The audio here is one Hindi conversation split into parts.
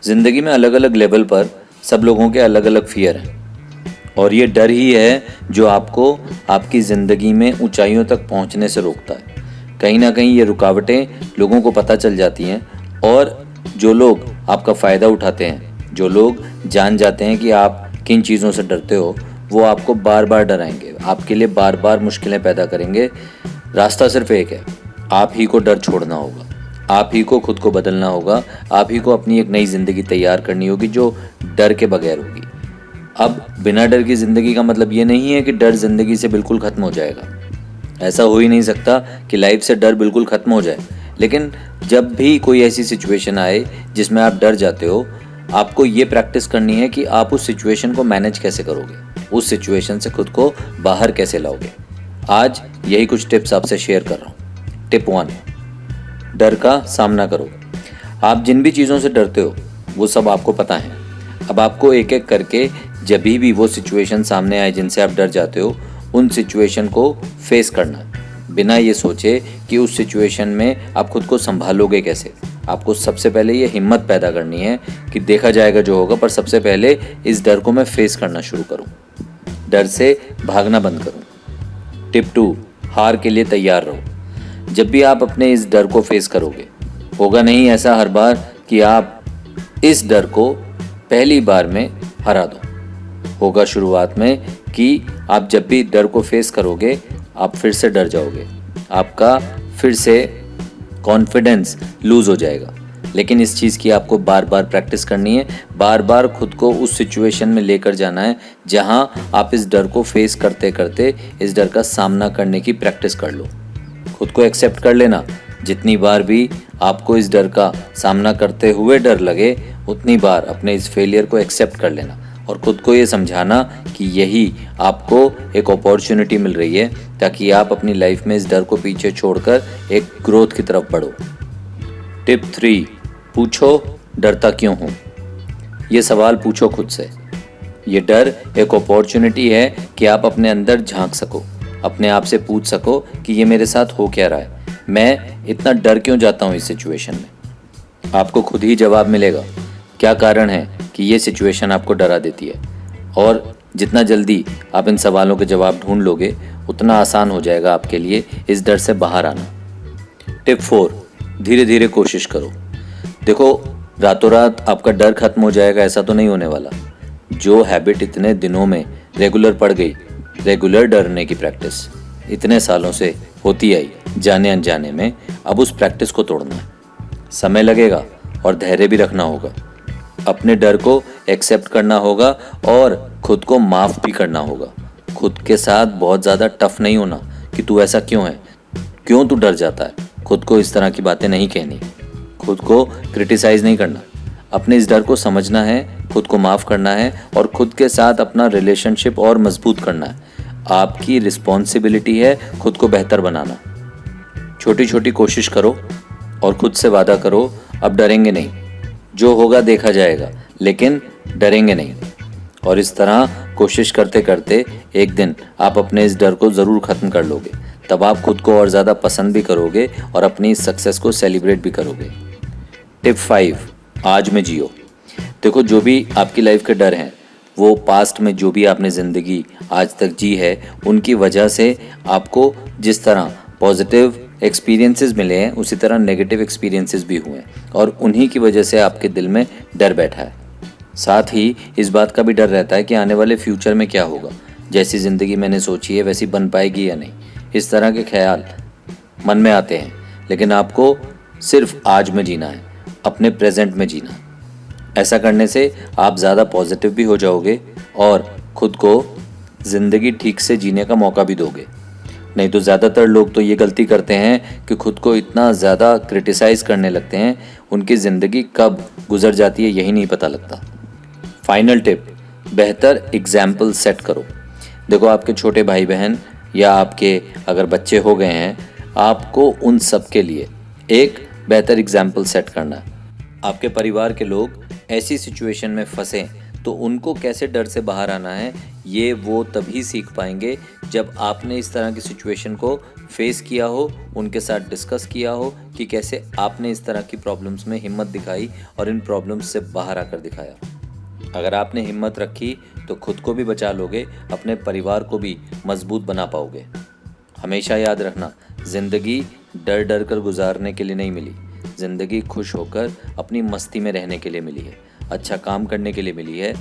ज़िंदगी में अलग अलग लेवल पर सब लोगों के अलग अलग फियर हैं और ये डर ही है जो आपको आपकी ज़िंदगी में ऊंचाइयों तक पहुंचने से रोकता है। कहीं ना कहीं ये रुकावटें लोगों को पता चल जाती हैं और जो लोग आपका फ़ायदा उठाते हैं, जो लोग जान जाते हैं कि आप किन चीज़ों से डरते हो, वो आपको बार बार डराएंगे, आपके लिए बार बार मुश्किलें पैदा करेंगे। रास्ता सिर्फ एक है, आप ही को डर छोड़ना होगा, आप ही को खुद को बदलना होगा, आप ही को अपनी एक नई ज़िंदगी तैयार करनी होगी जो डर के बगैर होगी। अब बिना डर की ज़िंदगी का मतलब ये नहीं है कि डर ज़िंदगी से बिल्कुल ख़त्म हो जाएगा। ऐसा हो ही नहीं सकता कि लाइफ से डर बिल्कुल ख़त्म हो जाए। लेकिन जब भी कोई ऐसी सिचुएशन आए जिसमें आप डर जाते हो, आपको ये प्रैक्टिस करनी है कि आप उस सिचुएशन को मैनेज कैसे करोगे, उस सिचुएशन से खुद को बाहर कैसे लाओगे। आज यही कुछ टिप्स आपसे शेयर कर रहा हूँ। टिप 1, डर का सामना करो। आप जिन भी चीज़ों से डरते हो वो सब आपको पता है। अब आपको एक एक करके जब भी वो सिचुएशन सामने आए जिनसे आप डर जाते हो, उन सिचुएशन को फेस करना, बिना ये सोचे कि उस सिचुएशन में आप खुद को संभालोगे कैसे। आपको सबसे पहले ये हिम्मत पैदा करनी है कि देखा जाएगा जो होगा, पर सबसे पहले इस डर को मैं फेस करना शुरू करूँ, डर से भागना बंद करूँ। टिप 2, हार के लिए तैयार रहो। जब भी आप अपने इस डर को फेस करोगे, होगा नहीं ऐसा हर बार कि आप इस डर को पहली बार में हरा दो। होगा शुरुआत में कि आप जब भी डर को फेस करोगे, आप फिर से डर जाओगे, आपका फिर से कॉन्फिडेंस लूज़ हो जाएगा। लेकिन इस चीज़ की आपको बार बार प्रैक्टिस करनी है, बार बार खुद को उस सिचुएशन में लेकर जाना है जहां आप इस डर को फेस करते करते इस डर का सामना करने की प्रैक्टिस कर लो। खुद को एक्सेप्ट कर लेना। जितनी बार भी आपको इस डर का सामना करते हुए डर लगे, उतनी बार अपने इस फेलियर को एक्सेप्ट कर लेना और खुद को ये समझाना कि यही आपको एक अपॉर्चुनिटी मिल रही है ताकि आप अपनी लाइफ में इस डर को पीछे छोड़कर एक ग्रोथ की तरफ बढ़ो। टिप 3, पूछो डरता क्यों हूँ। ये सवाल पूछो खुद से। ये डर एक अपॉर्चुनिटी है कि आप अपने अंदर झांक सको, अपने आप से पूछ सको कि ये मेरे साथ हो क्या रहा है, मैं इतना डर क्यों जाता हूँ इस सिचुएशन में। आपको खुद ही जवाब मिलेगा क्या कारण है कि ये सिचुएशन आपको डरा देती है। और जितना जल्दी आप इन सवालों के जवाब ढूंढ लोगे, उतना आसान हो जाएगा आपके लिए इस डर से बाहर आना। टिप 4, धीरे धीरे कोशिश करो। देखो, रातों रात आपका डर खत्म हो जाएगा ऐसा तो नहीं होने वाला। जो हैबिट इतने दिनों में रेगुलर पड़ गई, रेगुलर डरने की प्रैक्टिस इतने सालों से होती आई जाने अनजाने में, अब उस प्रैक्टिस को तोड़ना है। समय लगेगा और धैर्य भी रखना होगा। अपने डर को एक्सेप्ट करना होगा और खुद को माफ़ भी करना होगा। खुद के साथ बहुत ज़्यादा टफ नहीं होना कि तू ऐसा क्यों है, क्यों तू डर जाता है। खुद को इस तरह की बातें नहीं कहनी, खुद को क्रिटिसाइज़ नहीं करना। अपने इस डर को समझना है, खुद को माफ़ करना है और खुद के साथ अपना रिलेशनशिप और मजबूत करना है। आपकी रिस्पॉन्सिबिलिटी है खुद को बेहतर बनाना। छोटी छोटी कोशिश करो और खुद से वादा करो, अब डरेंगे नहीं, जो होगा देखा जाएगा, लेकिन डरेंगे नहीं। और इस तरह कोशिश करते करते एक दिन आप अपने इस डर को ज़रूर ख़त्म कर लोगे। तब आप खुद को और ज़्यादा पसंद भी करोगे और अपनी सक्सेस को सेलिब्रेट भी करोगे। टिप 5, आज में जियो। देखो, जो भी आपकी लाइफ के डर हैं, वो पास्ट में जो भी आपने ज़िंदगी आज तक जी है, उनकी वजह से आपको जिस तरह पॉजिटिव एक्सपीरियंसेस मिले हैं, उसी तरह नेगेटिव एक्सपीरियंसेस भी हुए हैं और उन्हीं की वजह से आपके दिल में डर बैठा है। साथ ही इस बात का भी डर रहता है कि आने वाले फ्यूचर में क्या होगा, जैसी ज़िंदगी मैंने सोची है वैसी बन पाएगी या नहीं। इस तरह के ख्याल मन में आते हैं, लेकिन आपको सिर्फ आज में जीना है, अपने प्रेजेंट में जीना है। ऐसा करने से आप ज़्यादा पॉजिटिव भी हो जाओगे और खुद को ज़िंदगी ठीक से जीने का मौका भी दोगे। नहीं तो ज़्यादातर लोग तो ये गलती करते हैं कि खुद को इतना ज़्यादा क्रिटिसाइज़ करने लगते हैं, उनकी ज़िंदगी कब गुजर जाती है यही नहीं पता लगता। फाइनल टिप, बेहतर एग्जाम्पल सेट करो। देखो, आपके छोटे भाई बहन या आपके अगर बच्चे हो गए हैं, आपको उन सब के लिए एक बेहतर एग्जाम्पल सेट करना है। आपके परिवार के लोग ऐसी सिचुएशन में फंसे तो उनको कैसे डर से बाहर आना है, ये वो तभी सीख पाएंगे जब आपने इस तरह की सिचुएशन को फेस किया हो, उनके साथ डिस्कस किया हो कि कैसे आपने इस तरह की प्रॉब्लम्स में हिम्मत दिखाई और इन प्रॉब्लम्स से बाहर आकर दिखाया। अगर आपने हिम्मत रखी तो खुद को भी बचा लोगे, अपने परिवार को भी मजबूत बना पाओगे। हमेशा याद रखना, ज़िंदगी डर डर कर गुजारने के लिए नहीं मिली। ज़िंदगी खुश होकर अपनी मस्ती में रहने के लिए मिली है, अच्छा काम करने के लिए मिली है,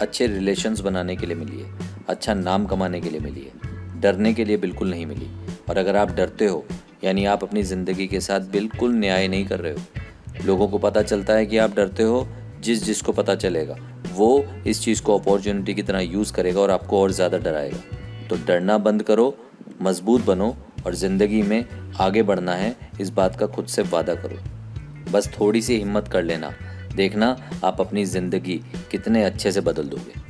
अच्छे रिलेशंस बनाने के लिए मिली है, अच्छा नाम कमाने के लिए मिली है। डरने के लिए बिल्कुल नहीं मिली। और अगर आप डरते हो यानी आप अपनी ज़िंदगी के साथ बिल्कुल न्याय नहीं कर रहे हो। लोगों को पता चलता है कि आप डरते हो, जिसको पता चलेगा वो इस चीज़ को अपॉर्चुनिटी की तरह यूज़ करेगा और आपको और ज़्यादा डराएगा। तो डरना बंद करो, मजबूत बनो और ज़िंदगी में आगे बढ़ना है, इस बात का खुद से वादा करो। बस थोड़ी सी हिम्मत कर लेना, देखना आप अपनी ज़िंदगी कितने अच्छे से बदल दोगे।